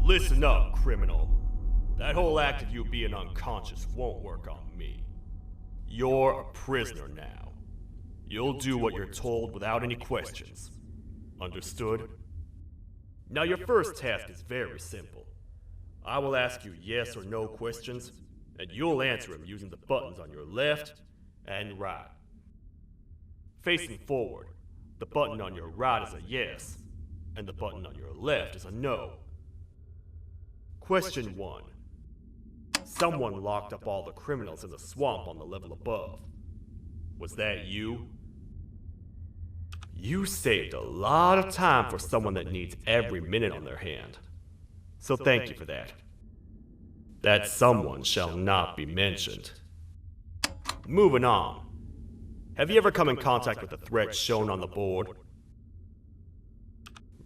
Listen up, criminal. That whole act of you being unconscious won't work on me. You're a prisoner now. You'll do what you're told without any questions. Understood? Now your first task is very simple. I will ask you yes or no questions, and you'll answer them using the buttons on your left and right. Facing forward, the button on your right is a yes, and the button on your left is a no. Question 1. Someone locked up all the criminals in the swamp on the level above. Was that you? You saved a lot of time for someone that needs every minute on their hand. So thank you for that. That someone shall not be mentioned. Moving on. Have you ever come in contact with the threat shown on the board?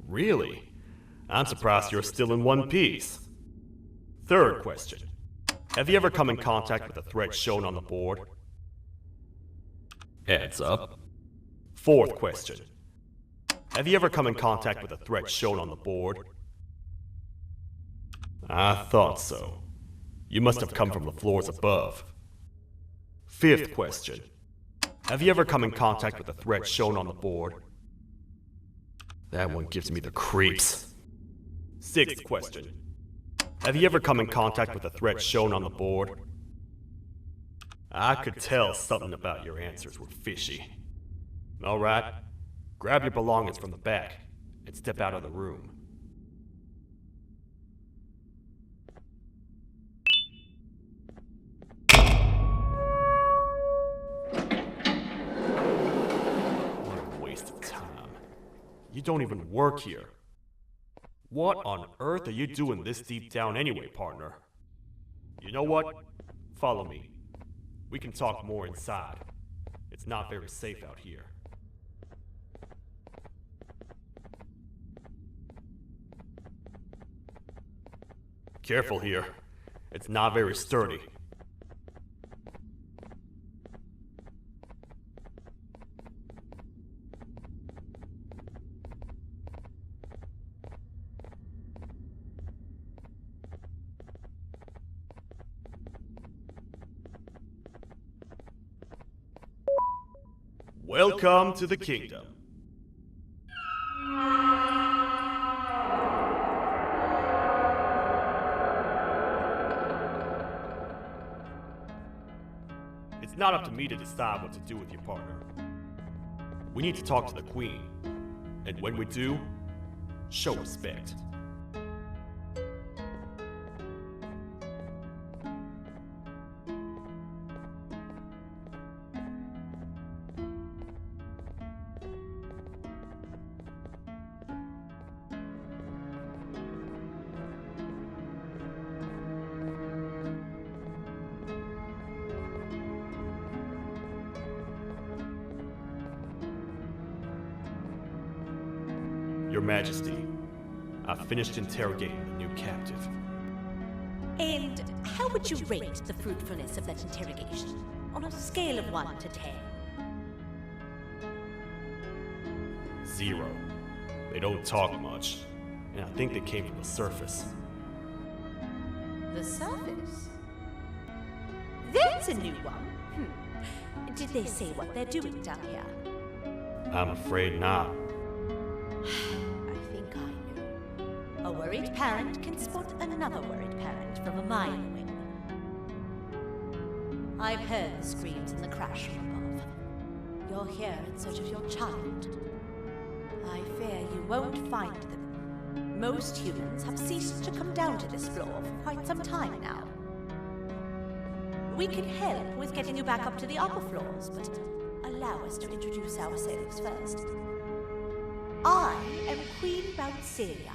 Really? I'm surprised you're still in one piece. Third question. Have you ever come in contact with the threat shown on the board? Heads up. Fourth question. Have you ever come in contact with the threat shown on the board? I thought so. You must have come from the floors above. Fifth question. Have you ever come in contact with the threat shown on the board? That one gives me the creeps. Sixth question. Have you ever come in contact with the threat shown on the board? I could tell something about your answers were fishy. Alright, grab your belongings from the back and step out of the room. What a waste of time. You don't even work here. What on earth are you doing this deep down anyway, partner? You know what? Follow me. We can talk more inside. It's not very safe out here. Careful here. It's not very sturdy. Welcome to the kingdom. It's not up to me to decide what to do with your partner. We need to talk to the queen. And when we do, show respect. Your Majesty, I've finished interrogating the new captive. And how would you rate the fruitfulness of that interrogation, on a scale of 1 to 10? 0. They don't talk much, and I think they came from the surface. The surface? That's a new one. Did they say what they're doing down here? I'm afraid not. I think I know. A worried parent can spot another worried parent from a mile away. I've heard the screams and the crash from above. You're here in search of your child. I fear you won't find them. Most humans have ceased to come down to this floor for quite some time now. We can help with getting you back up to the upper floors, but allow us to introduce ourselves first. I am Queen Bouncelia,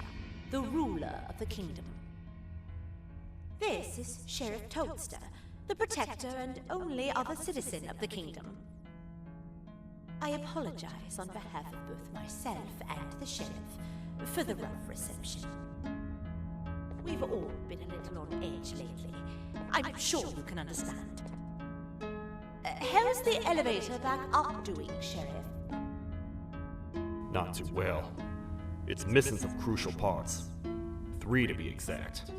the ruler of the kingdom. This is Sheriff Toadster, the protector and only other citizen of the kingdom. I apologize on behalf of both myself and the sheriff for the rough reception. We've all been a little on edge lately. I'm sure you can understand. How's the elevator back up doing, Sheriff? Not too well. It's missing some crucial parts. 3 to be exact.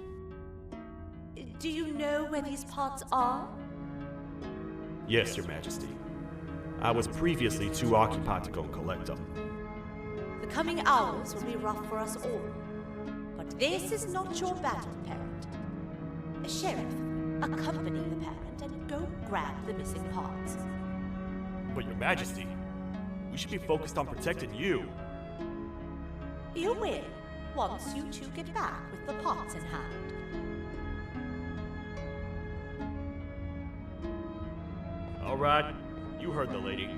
Do you know where these parts are? Yes, Your Majesty. I was previously too occupied to go and collect them. The coming hours will be rough for us all. But this is not your battle, parent. Sheriff, accompany the parent and go grab the missing parts. But Your Majesty, we should be focused on protecting you. You will, once you two get back with the parts in hand. All right, you heard the lady.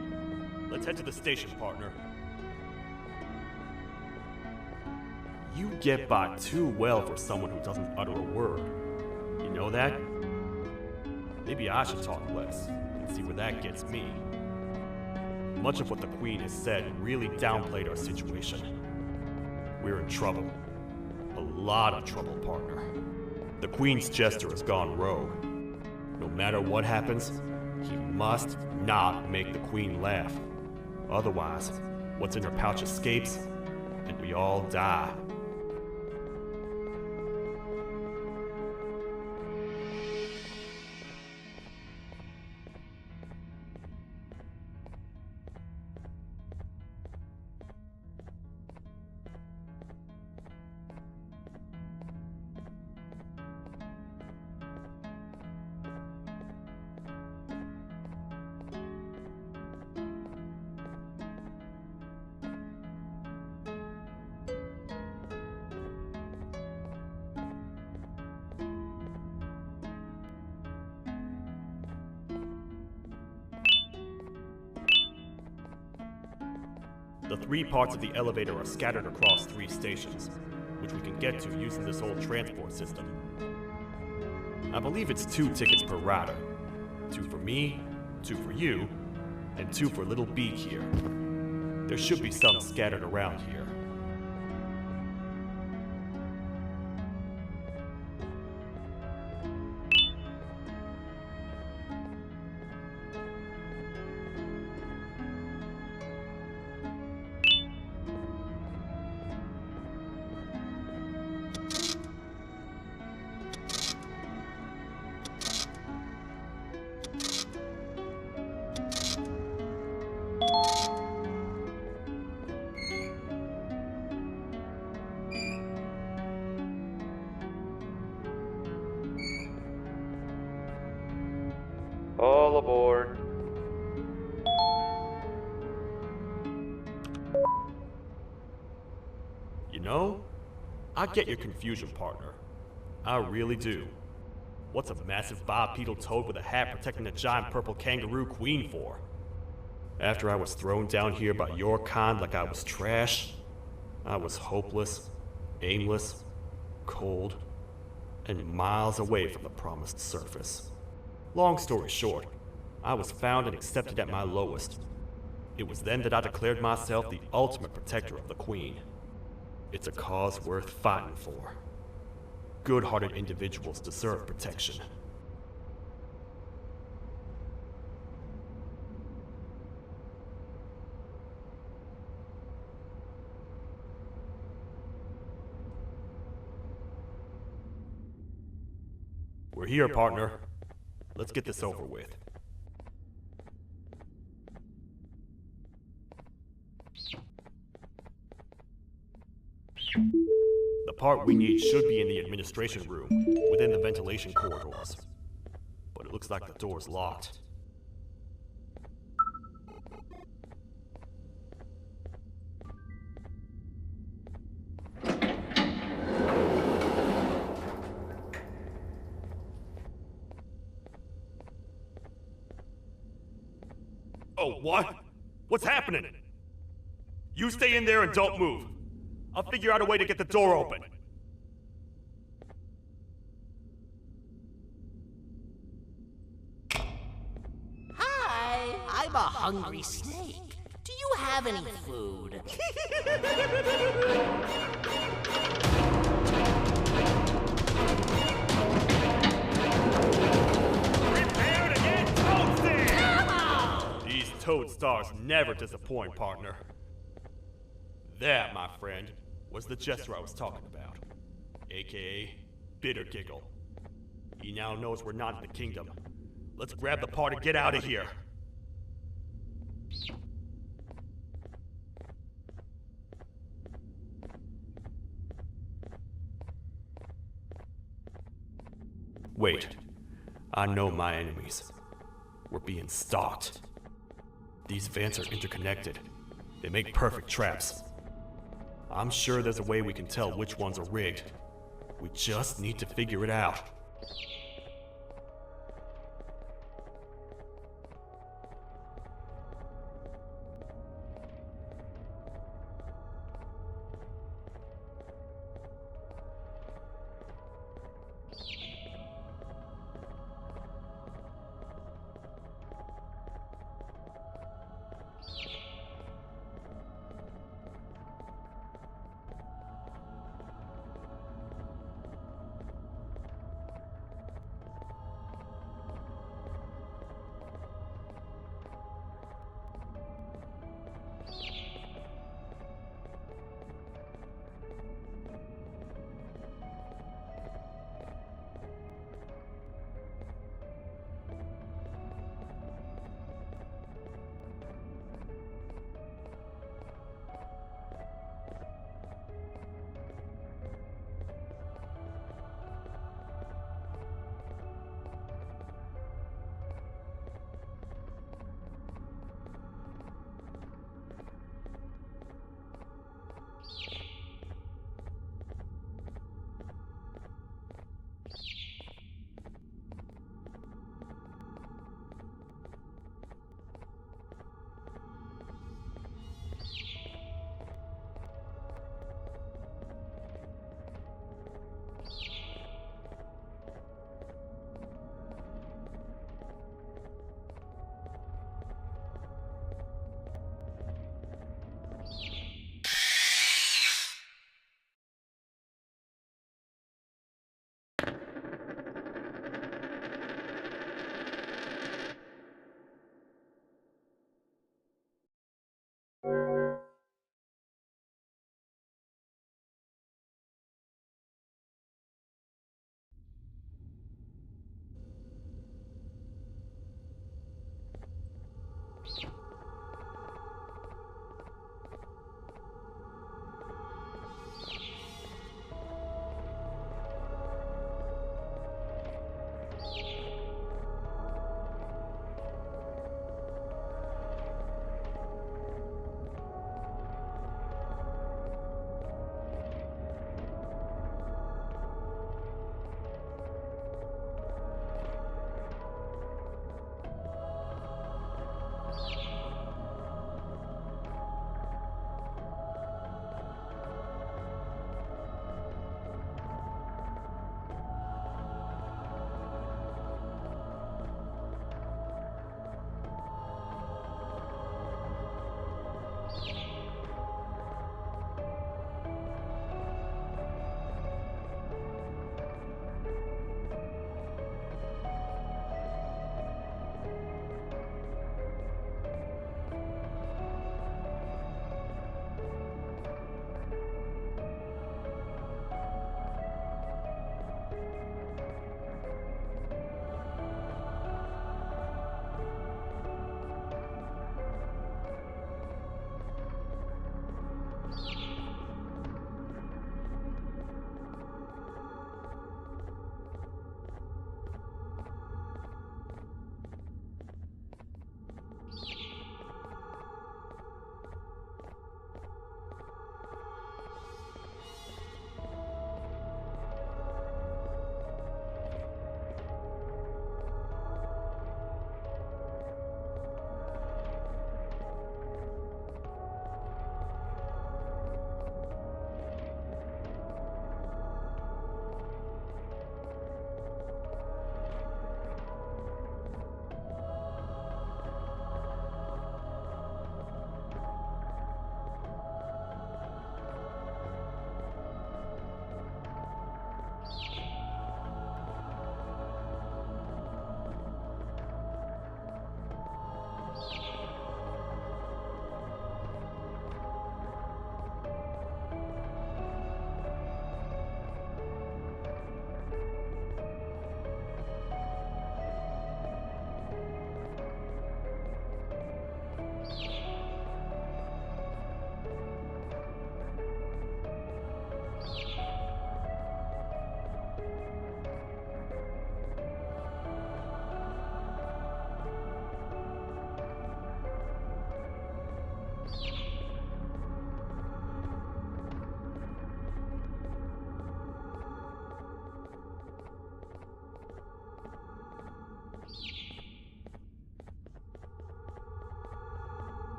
Let's head to the station, partner. You get by too well for someone who doesn't utter a word. You know that? Maybe I should talk less and see where that gets me. Much of what the Queen has said really downplayed our situation. We're in trouble. A lot of trouble, partner. The Queen's jester has gone rogue. No matter what happens, he must not make the Queen laugh. Otherwise, what's in her pouch escapes, and we all die. The 3 parts of the elevator are scattered across 3 stations, which we can get to using this old transport system. I believe it's 2 tickets per rider. 2 for me, 2 for you, and 2 for Little Beak here. There should be some scattered around here. All aboard. You know, I get your confusion, partner. I really do. What's a massive bipedal toad with a hat protecting a giant purple kangaroo queen for? After I was thrown down here by your kind like I was trash, I was hopeless, aimless, cold, and miles away from the promised surface. Long story short, I was found and accepted at my lowest. It was then that I declared myself the ultimate protector of the Queen. It's a cause worth fighting for. Good-hearted individuals deserve protection. We're here, partner. Let's get this over with. The part we need should be in the administration room, within the ventilation corridors. But it looks like the door's locked. Oh, what? What's happening? You stay in there and don't move. I'll figure out a way to get the door open. Hi, I'm a hungry snake. Do you have any food? Prepare to get toasted! These toad stars never disappoint, partner. That, my friend, was the jester I was talking about. AKA Bitter Giggle. He now knows we're not in the kingdom. Let's grab the part and get out of here. Wait. I know my enemies. We're being stalked. These vents are interconnected. They make perfect traps. I'm sure there's a way we can tell which ones are rigged. We just need to figure it out.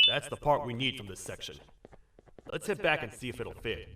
That's the part we need from this section. Let's head back and see if it'll fit.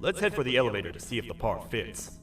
Let's head for the elevator to see if the part fits.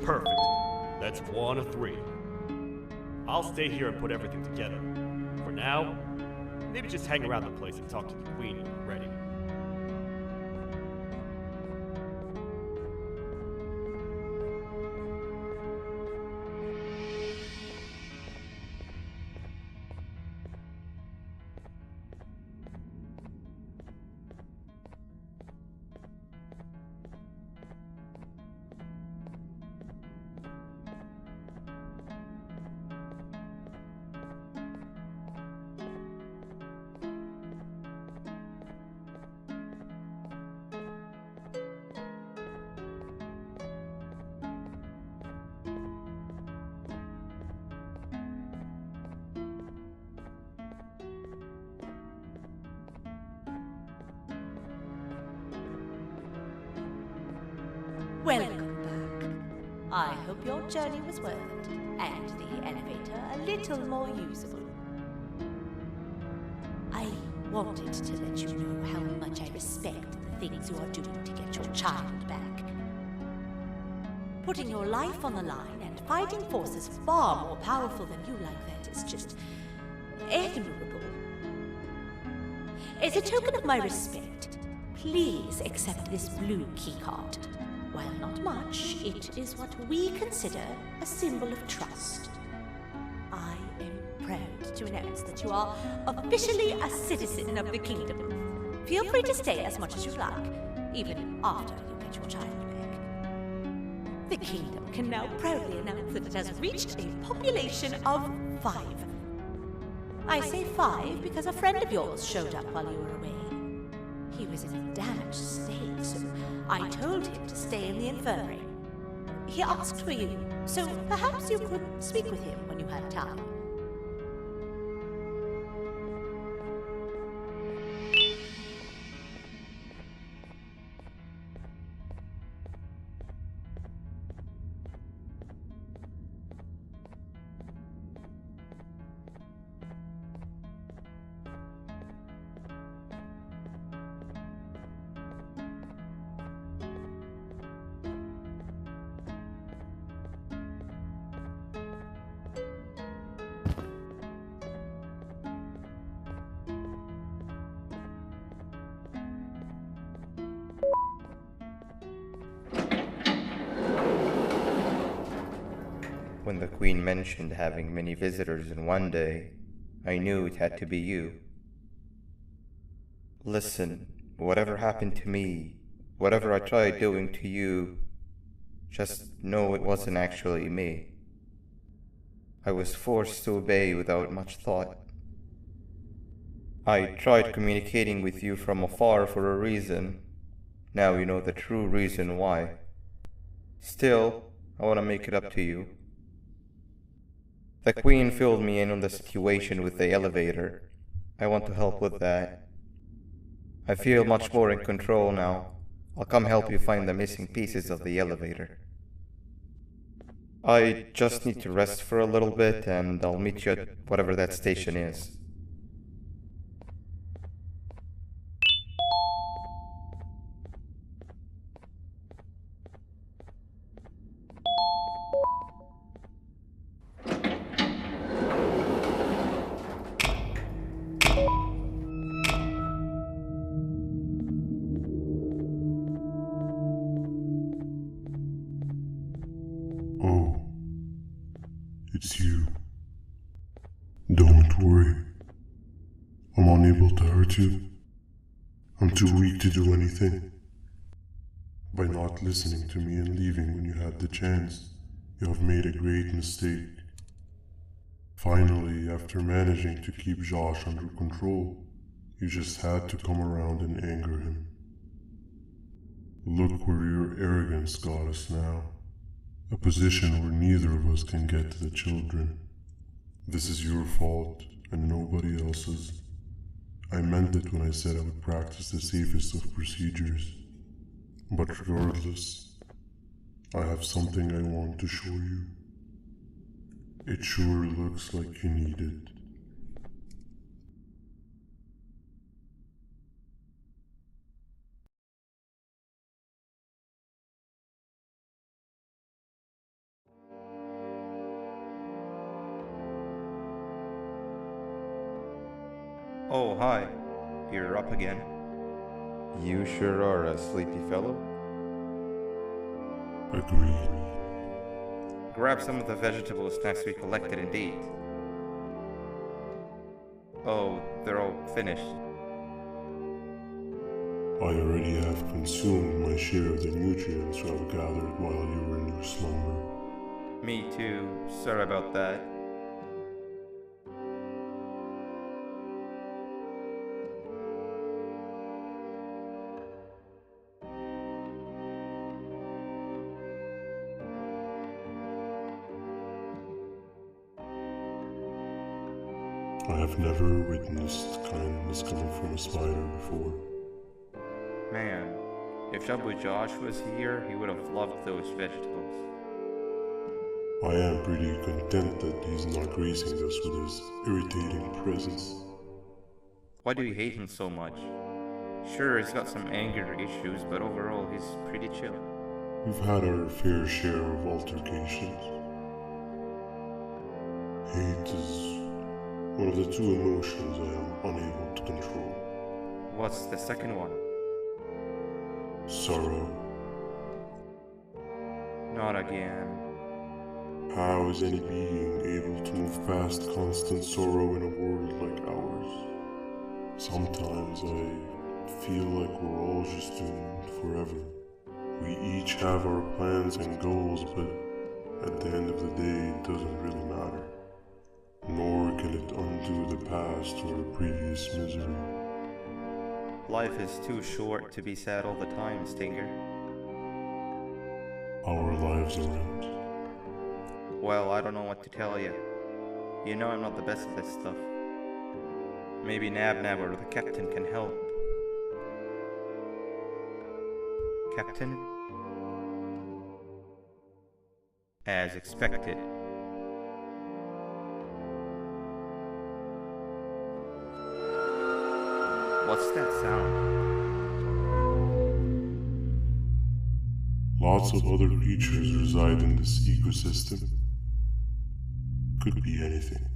Perfect. That's 1 of 3. I'll stay here and put everything together. For now, maybe just hang around the place and talk to the Queen when you're ready. Welcome back. I hope your journey was worth it, and the elevator a little more usable. I wanted to let you know how much I respect the things you are doing to get your child back. Putting your life on the line and fighting forces far more powerful than you like that is just admirable. As a token of my respect, please accept this blue keycard. While not much, it is what we consider a symbol of trust. I am proud to announce that you are officially a citizen of the kingdom. Feel free to stay as much as you like, even after you get your child back. The kingdom can now proudly announce that it has reached a population of 5. I say 5 because a friend of yours showed up while you were away. He was in a damaged state, so I told him to stay in the infirmary. He asked for you, so perhaps you could speak with him when you had time. When the Queen mentioned having many visitors in one day, I knew it had to be you. Listen, whatever happened to me, whatever I tried doing to you, just know it wasn't actually me. I was forced to obey without much thought. I tried communicating with you from afar for a reason. Now you know the true reason why. Still, I want to make it up to you. The Queen filled me in on the situation with the elevator. I want to help with that. I feel much more in control now. I'll come help you find the missing pieces of the elevator. I just need to rest for a little bit and I'll meet you at whatever that station is. Oh, it's you. Don't worry. I'm unable to hurt you. I'm too weak to do anything. By not listening to me and leaving when you had the chance, you have made a great mistake. Finally, after managing to keep Josh under control, you just had to come around and anger him. Look where your arrogance got us now. A position where neither of us can get to the children. This is your fault and nobody else's. I meant it when I said I would practice the safest of procedures. But regardless, I have something I want to show you. It sure looks like you need it. Oh, hi. You're up again. You sure are a sleepy fellow. Agreed. Grab some of the vegetable snacks we collected and eat. Oh, they're all finished. I already have consumed my share of the nutrients you have gathered while you were in your slumber. Me too. Sorry about that. I have never witnessed kindness coming from a spider before. Man, if Jabu Josh was here, he would have loved those vegetables. I am pretty content that he's not gracing us with his irritating presence. Why do you hate him so much? Sure, he's got some anger issues, but overall he's pretty chill. We've had our fair share of altercations. Hate is one of the two emotions I am unable to control. What's the second one? Sorrow. Not again. How is any being able to move past constant sorrow in a world like ours? Sometimes I feel like we're all just doomed forever. We each have our plans and goals, but at the end of the day, it doesn't really matter. Nor can it undo the past or the previous misery. Life is too short to be sad all the time, Stinger. Our lives aren't. Well, I don't know what to tell you. You know I'm not the best at this stuff. Maybe Nab or the captain can help. Captain? As expected. What's that sound? Lots of other creatures reside in this ecosystem. Could be anything.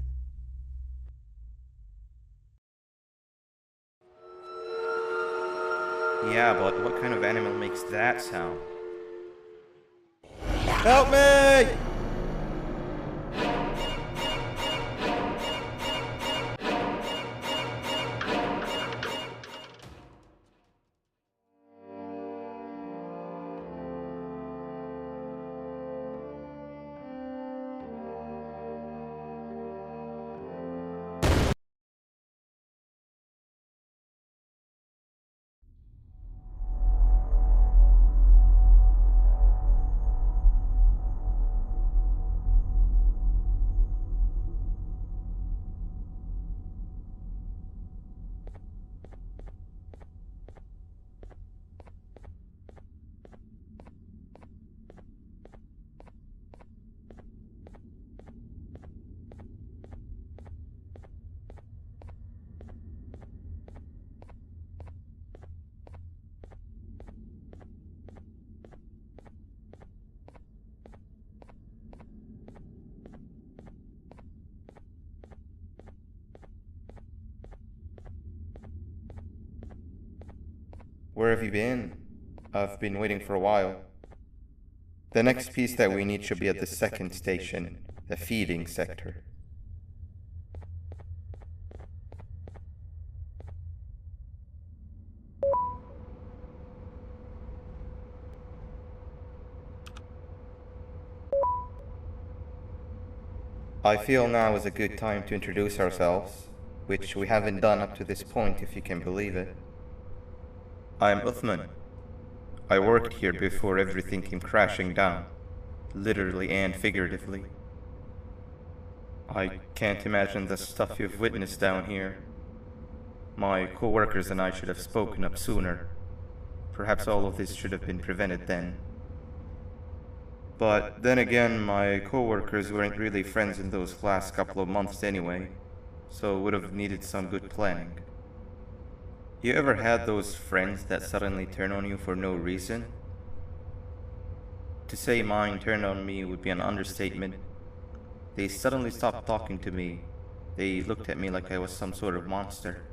Yeah, but what kind of animal makes that sound? Help me! Where have you been? I've been waiting for a while. The next piece that we need should be at the second station, the feeding sector. I feel now is a good time to introduce ourselves, which we haven't done up to this point, if you can believe it. I'm Uthman. I worked here before everything came crashing down, literally and figuratively. I can't imagine the stuff you've witnessed down here. My co-workers and I should have spoken up sooner. Perhaps all of this should have been prevented then. But then again, my co-workers weren't really friends in those last couple of months anyway, so would have needed some good planning. You ever had those friends that suddenly turn on you for no reason? To say mine turned on me would be an understatement. They suddenly stopped talking to me. They looked at me like I was some sort of monster.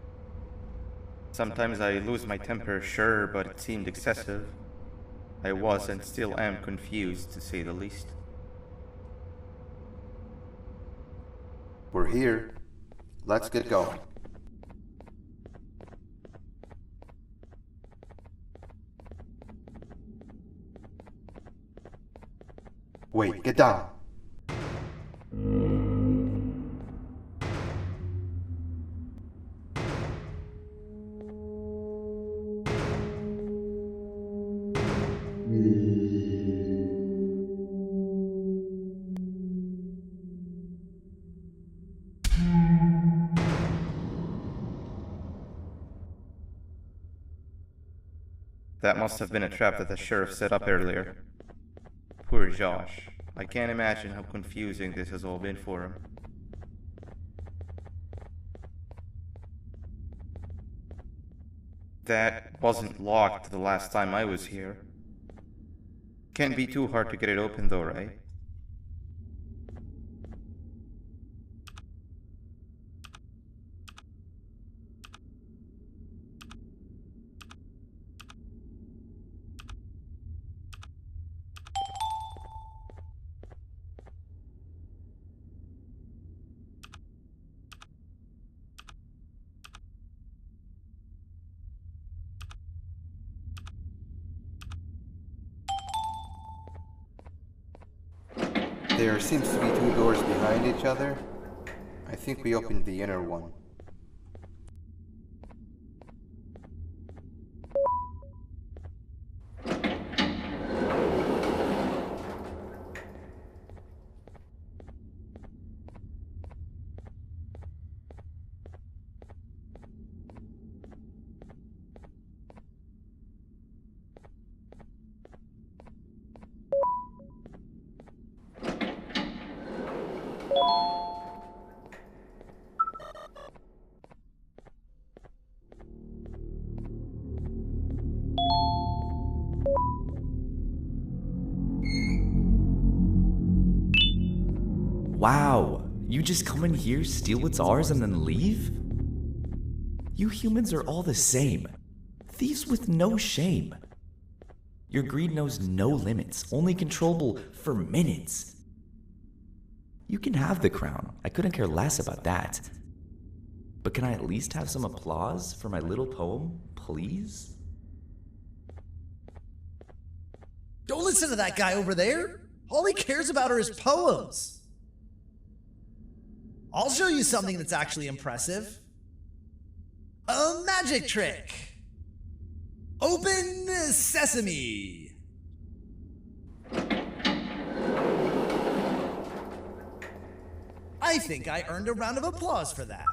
Sometimes I lose my temper, sure, but it seemed excessive. I was and still am confused, to say the least. We're here. Let's get going. Wait, get down. That must have been a trap that the sheriff set up earlier. Poor Josh. I can't imagine how confusing this has all been for him. That wasn't locked the last time I was here. Can't be too hard to get it open though, right? There seems to be two doors behind each other. I think we opened the inner one. Wow, you just come in here, steal what's ours, and then leave? You humans are all the same. Thieves with no shame. Your greed knows no limits, only controllable for minutes. You can have the crown, I couldn't care less about that. But can I at least have some applause for my little poem, please? Don't listen to that guy over there. All he cares about are his poems. I'll show you something that's actually impressive. A magic trick. Open sesame. I think I earned a round of applause for that.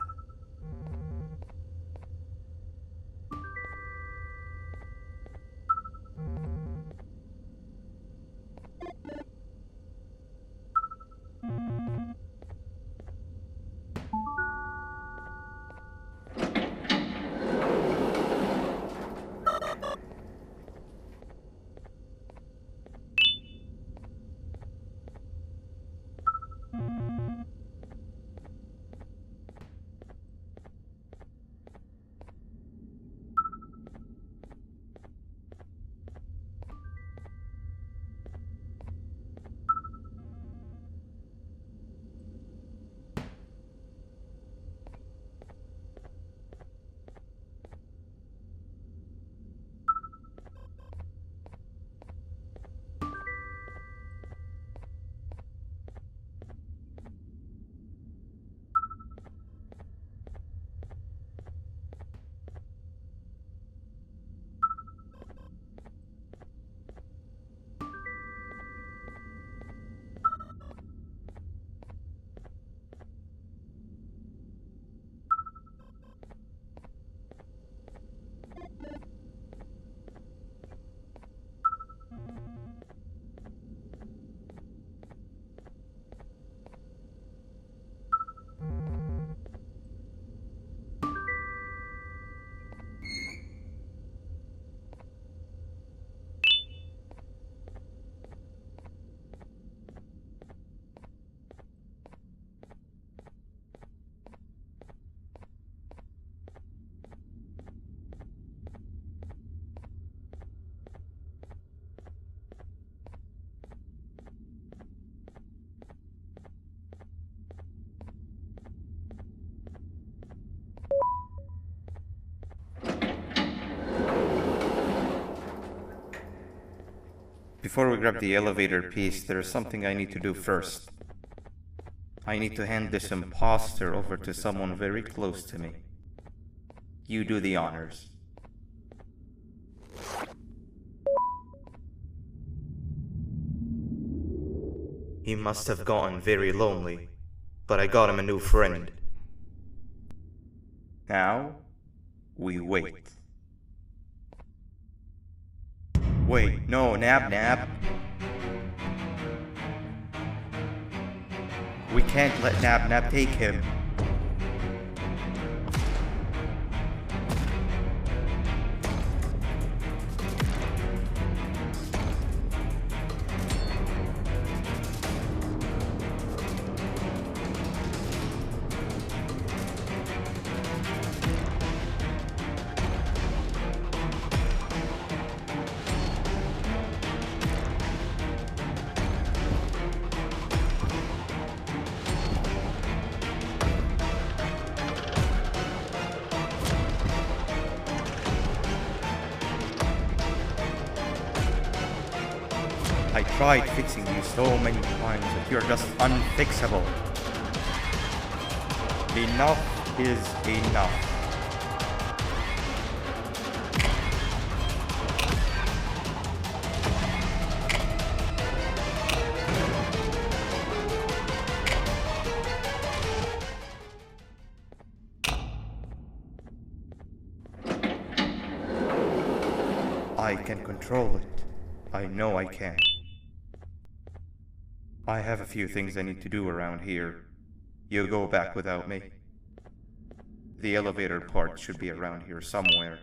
Before we grab the elevator piece, there is something I need to do first. I need to hand this imposter over to someone very close to me. You do the honors. He must have gotten very lonely, but I got him a new friend. Now, we wait. Wait, no, Nab. We can't let Nab take him. I tried fixing you so many times, but you're just unfixable. Enough is enough. I can control it. I know I can. I have a few things I need to do around here. You go back without me. The elevator part should be around here somewhere.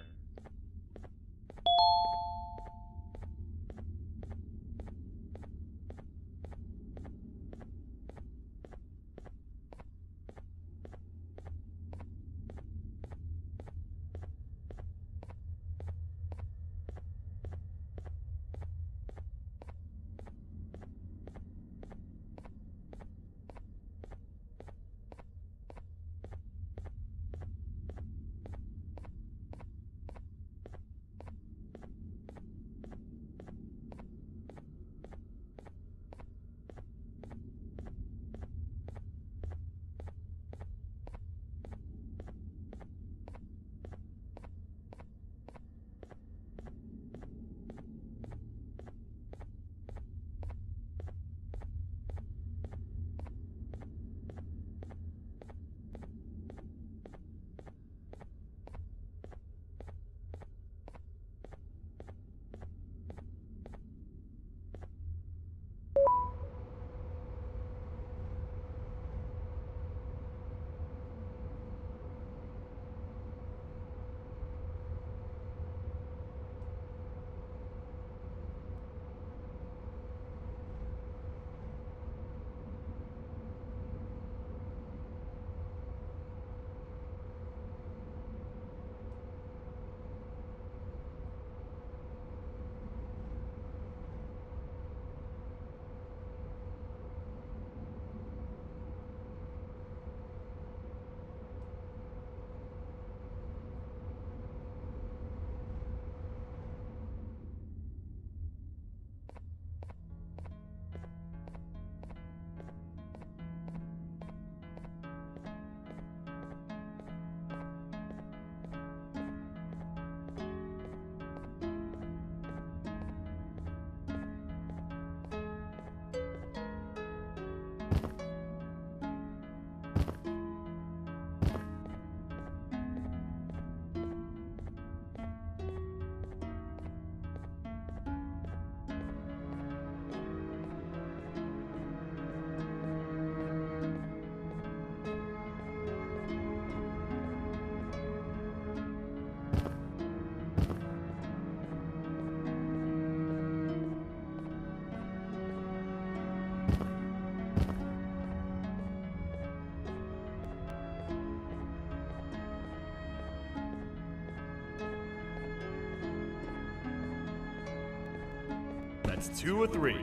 That's 2 or 3.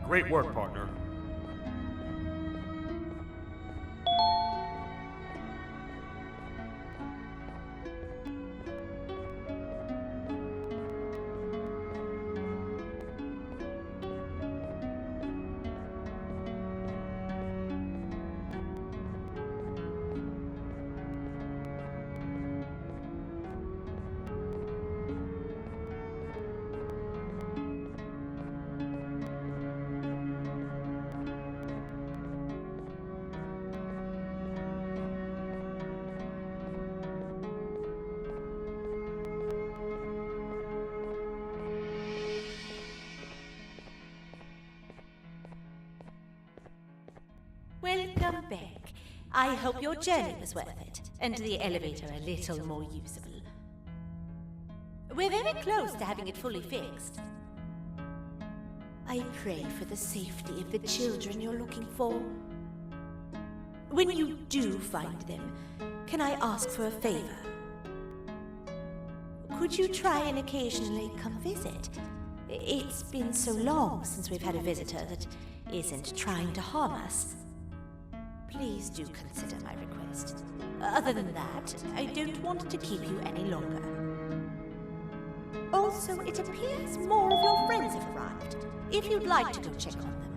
Great work, partner. Welcome back. I hope your journey was worth it, and the elevator a little more usable. We're very close to having it fully fixed. I pray for the safety of the children you're looking for. When you do find them, can I ask for a favor? Could you try and occasionally come visit? It's been so long since we've had a visitor that isn't trying to harm us. Please do consider my request. Other than that, I don't want to keep you any longer. Also, it appears more of your friends have arrived. If you'd like to go check on them.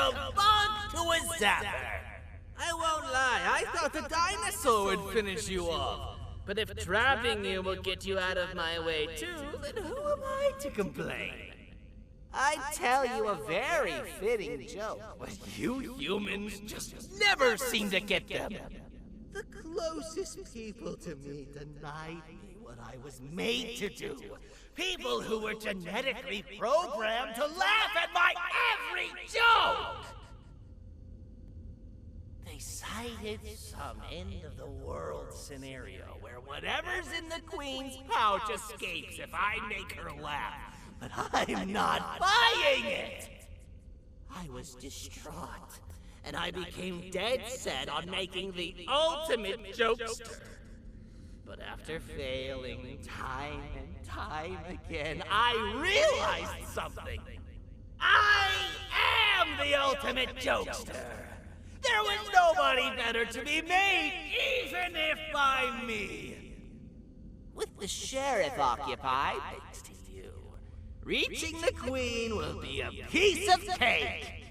a bug to a zapper. I won't lie, I thought the dinosaur would finish you off. But if trapping you will get you out of my way too, then who am I to complain? I'd tell you a very fitting joke, but you humans just never seem to get them. The closest people to me denied me what I was made to do. People who were genetically programmed to laugh at my every joke! They cited some end-of-the-world scenario where whatever's in the Queen's pouch escapes if I make her laugh. But I'm not buying it! I was distraught, and I became dead set on making the ultimate jokester. But after failing time and time again, I realized something. I am the ultimate jokester! There was nobody better to be made, even if by me! With the sheriff occupied, thanks to you, reaching the Queen will be a piece of cake!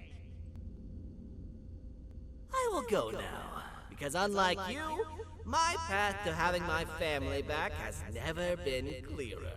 I will go now, because unlike you, my path to having my family back has never been clearer.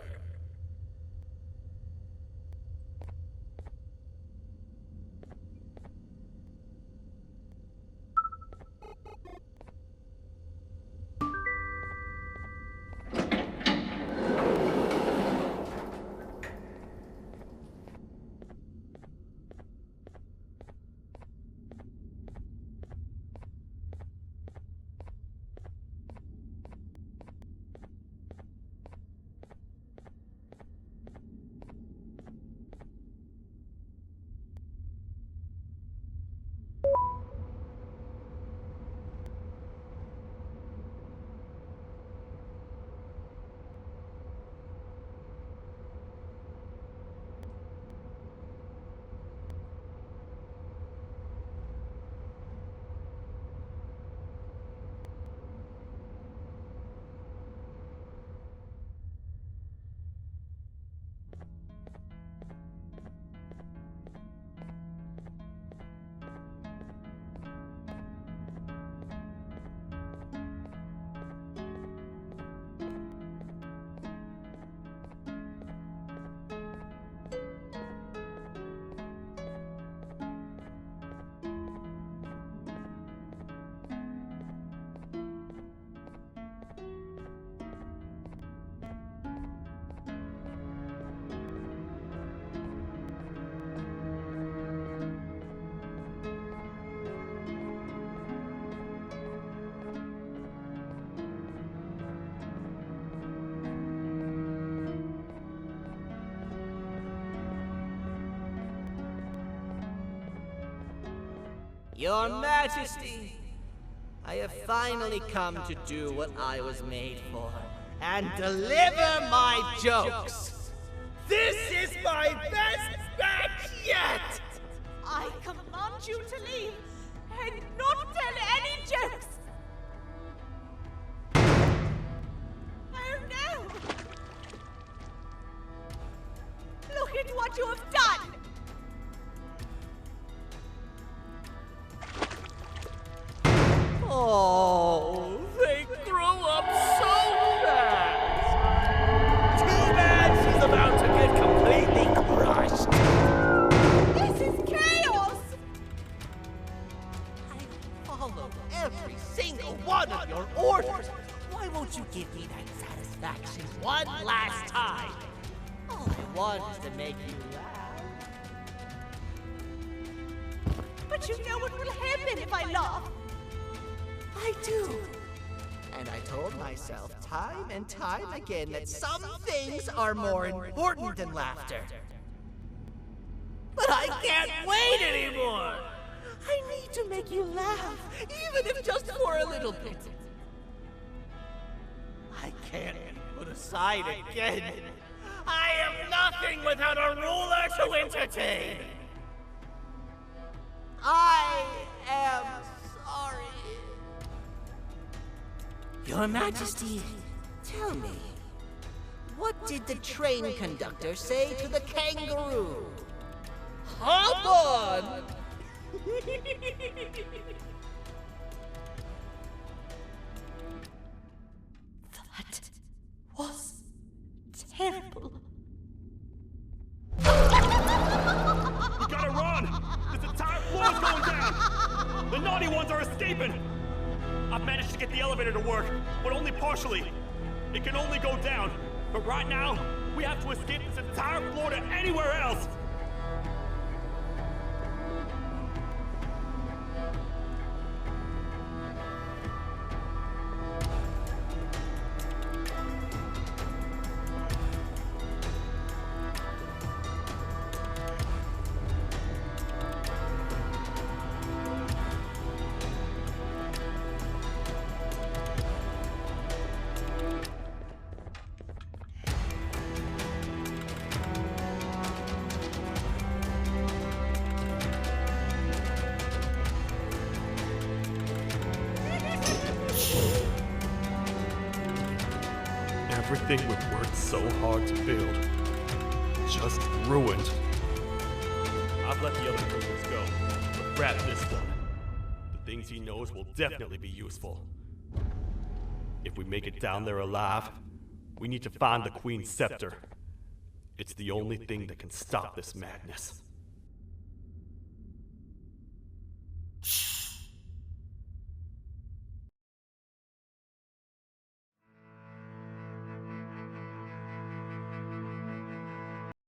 Your Majesty, I have finally come to do what I was made for, and deliver my jokes. This is my best batch yet! I command you to leave and not tell any jokes! Oh no! Look at what you have done! Oh, they grew up so fast! Too bad she's about to get completely crushed! This is chaos! I followed every single one of your orders! Why won't you give me that satisfaction one last time? All I want is to make you laugh. But you know what will happen if I laugh. I do. And I told myself time and time again that some things are more important than laughter. But I can't wait anymore! I need to make you laugh, even if just for a little bit. I can't be put aside again. I am nothing without a ruler to entertain. I am sorry. Your Majesty, tell me, what did the train conductor say to the kangaroo? Hop on! That was terrible. We gotta run! This entire floor's going down! The naughty ones are escaping! I've managed to get the elevator to work, but only partially. It can only go down. But right now, we have to escape this entire floor to anywhere else! Everything we've worked so hard to build, just ruined. I've let the other prisoners go, but grab this one. The things he knows will definitely be useful. If we make it down there alive, we need to find the Queen's scepter. It's the only thing that can stop this madness.